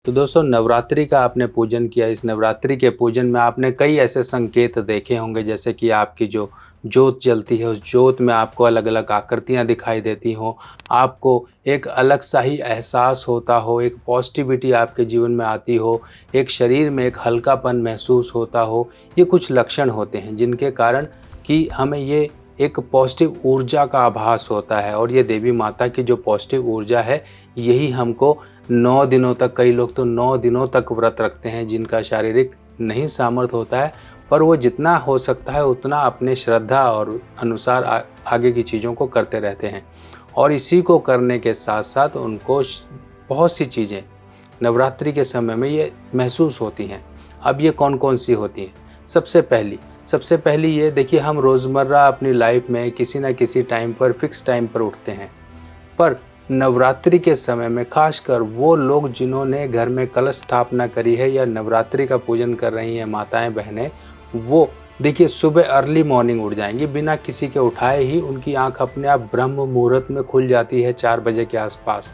तो दोस्तों नवरात्रि का आपने पूजन किया, इस नवरात्रि के पूजन में आपने कई ऐसे संकेत देखे होंगे जैसे कि आपकी जो जोत जलती है उस जोत में आपको अलग-अलग आकृतियाँ दिखाई देती हों, आपको एक अलग सा ही एहसास होता हो, एक पॉजिटिविटी आपके जीवन में आती हो, एक शरीर में एक हल्कापन महसूस होता हो। ये कुछ लक्षण होते हैं जिनके कारण कि हमें ये एक पॉजिटिव ऊर्जा का आभास होता है और ये देवी माता की जो पॉजिटिव ऊर्जा है यही हमको 9 दिनों तक, कई लोग तो 9 दिनों तक व्रत रखते हैं जिनका शारीरिक नहीं सामर्थ्य होता है, पर वो जितना हो सकता है उतना अपने श्रद्धा और अनुसार आगे की चीज़ों को करते रहते हैं। और इसी को करने के साथ साथ उनको बहुत सी चीज़ें नवरात्रि के समय में ये महसूस होती हैं। अब ये कौन-कौन सी होती हैं? सबसे पहली ये देखिए, हम रोज़मर्रा अपनी लाइफ में किसी न किसी टाइम पर फिक्स टाइम पर उठते हैं, पर नवरात्रि के समय में खासकर वो लोग जिन्होंने घर में कलश स्थापना करी है या नवरात्रि का पूजन कर रही हैं माताएं बहनें, वो देखिए सुबह अर्ली मॉर्निंग उठ जाएंगी, बिना किसी के उठाए ही उनकी आंख अपने आप ब्रह्म मुहूर्त में खुल जाती है 4 बजे के आसपास।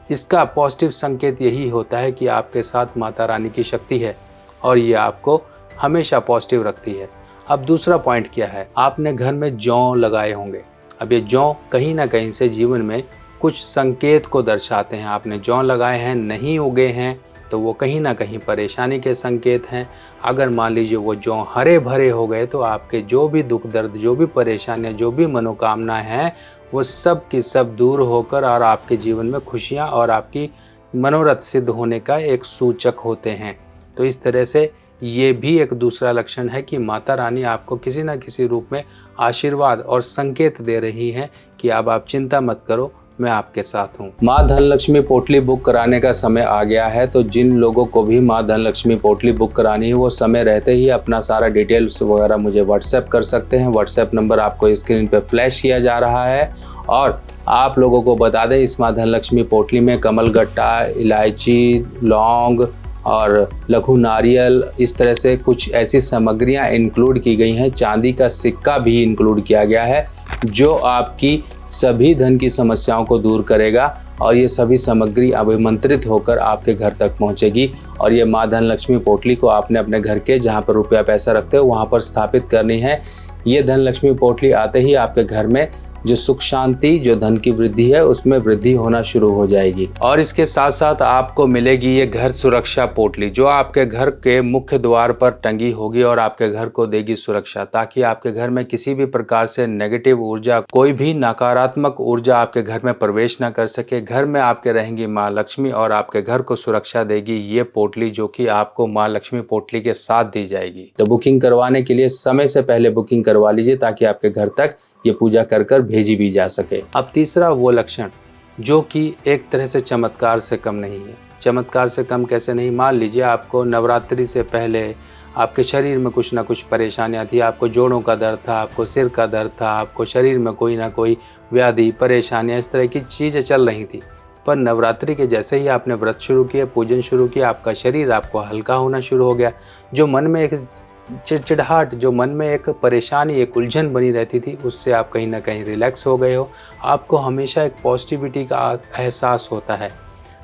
इसका पॉजिटिव संकेत यही होता है कि आपके साथ माता रानी की शक्ति है और ये आपको हमेशा पॉजिटिव रखती है। अब दूसरा पॉइंट क्या है, आपने घर में जौ लगाए होंगे। अब ये जौ कहीं ना कहीं से जीवन में कुछ संकेत को दर्शाते हैं। आपने जौ लगाए हैं, नहीं उगे हैं, तो वो कहीं ना कहीं परेशानी के संकेत हैं। अगर मान लीजिए वो जौ हरे भरे हो गए तो आपके जो भी दुख दर्द, जो भी परेशानियां, जो भी मनोकामना हैं, वो सब की सब दूर होकर और आपके जीवन में खुशियां और आपकी मनोरथ सिद्ध होने का एक सूचक होते हैं। तो इस तरह से ये भी एक दूसरा लक्षण है कि माता रानी आपको किसी न किसी रूप में आशीर्वाद और संकेत दे रही हैं कि अब आप चिंता मत करो, मैं आपके साथ हूँ। माँ धनलक्ष्मी पोटली बुक कराने का समय आ गया है, तो जिन लोगों को भी माँ धनलक्ष्मी पोटली बुक करानी है वो समय रहते ही अपना सारा डिटेल्स वगैरह मुझे व्हाट्सएप कर सकते हैं। व्हाट्सएप नंबर आपको स्क्रीन पे फ्लैश किया जा रहा है। और आप लोगों को बता दें, इस माँ धनलक्ष्मी पोटली में कमलगट्टा, इलायची, लौंग और लघु नारियल, इस तरह से कुछ ऐसी सामग्रियां इंक्लूड की गई हैं। चांदी का सिक्का भी इंक्लूड किया गया है जो आपकी सभी धन की समस्याओं को दूर करेगा और ये सभी सामग्री अभिमंत्रित होकर आपके घर तक पहुंचेगी। और ये माँ धनलक्ष्मी पोटली को आपने अपने घर के जहां पर रुपया पैसा रखते हो वहां पर स्थापित करनी है। ये धनलक्ष्मी पोटली आते ही आपके घर में जो सुख शांति, जो धन की वृद्धि है उसमें वृद्धि होना शुरू हो जाएगी। और इसके साथ साथ आपको मिलेगी ये घर सुरक्षा पोटली जो आपके घर के मुख्य द्वार पर टंगी होगी और आपके घर को देगी सुरक्षा, ताकि आपके घर में किसी भी प्रकार से नेगेटिव ऊर्जा, कोई भी नकारात्मक ऊर्जा आपके घर में प्रवेश न कर सके। घर में आपके रहेंगी माँ लक्ष्मी और आपके घर को सुरक्षा देगी ये पोटली, जो कि आपको माँ लक्ष्मी पोटली के साथ दी जाएगी। तो बुकिंग करवाने के लिए समय से पहले बुकिंग करवा लीजिए ताकि आपके घर तक ये पूजा कर कर भेजी भी जा सके। अब तीसरा वो लक्षण जो कि एक तरह से चमत्कार से कम नहीं है। चमत्कार से कम कैसे नहीं, मान लीजिए आपको नवरात्रि से पहले आपके शरीर में कुछ ना कुछ परेशानियां थी, आपको जोड़ों का दर्द था, आपको सिर का दर्द था, आपको शरीर में कोई ना कोई व्याधि, परेशानियां, इस तरह की चीज़ें चल रही थी। पर नवरात्रि के जैसे ही आपने व्रत शुरू किया, पूजन शुरू किया, आपका शरीर आपको हल्का होना शुरू हो गया। जो मन में एक चिड़चिड़ाहट, जो मन में एक परेशानी, एक उलझन बनी रहती थी, उससे आप कहीं ना कहीं रिलैक्स हो गए हो। आपको हमेशा एक पॉजिटिविटी का एहसास होता है।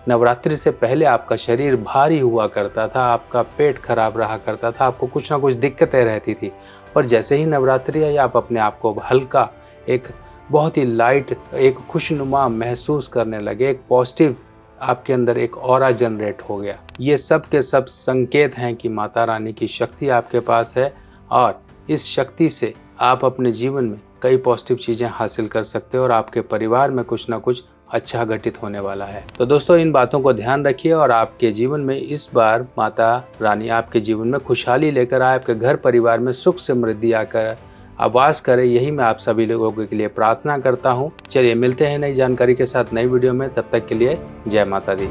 नवरात्रि से पहले आपका शरीर भारी हुआ करता था, आपका पेट खराब रहा करता था, आपको कुछ ना कुछ दिक्कतें रहती थी। पर जैसे ही नवरात्रि आई, आप अपने आप को हल्का, एक बहुत ही लाइट, एक खुशनुमा महसूस करने लगे, एक पॉजिटिव आपके अंदर एक ऑरा जनरेट हो गया। ये सब के सब संकेत हैं कि माता रानी की शक्ति आपके पास है और इस शक्ति से आप अपने जीवन में कई पॉजिटिव चीज़ें हासिल कर सकते हो और आपके परिवार में कुछ ना कुछ अच्छा घटित होने वाला है। तो दोस्तों, इन बातों को ध्यान रखिए और आपके जीवन में इस बार माता रानी आपके जीवन में खुशहाली लेकर आए, आपके घर परिवार में सुख समृद्धि आकर आवास करे, यही मैं आप सभी लोगों के लिए प्रार्थना करता हूँ। चलिए मिलते हैं नई जानकारी के साथ नई वीडियो में, तब तक के लिए जय माता दी।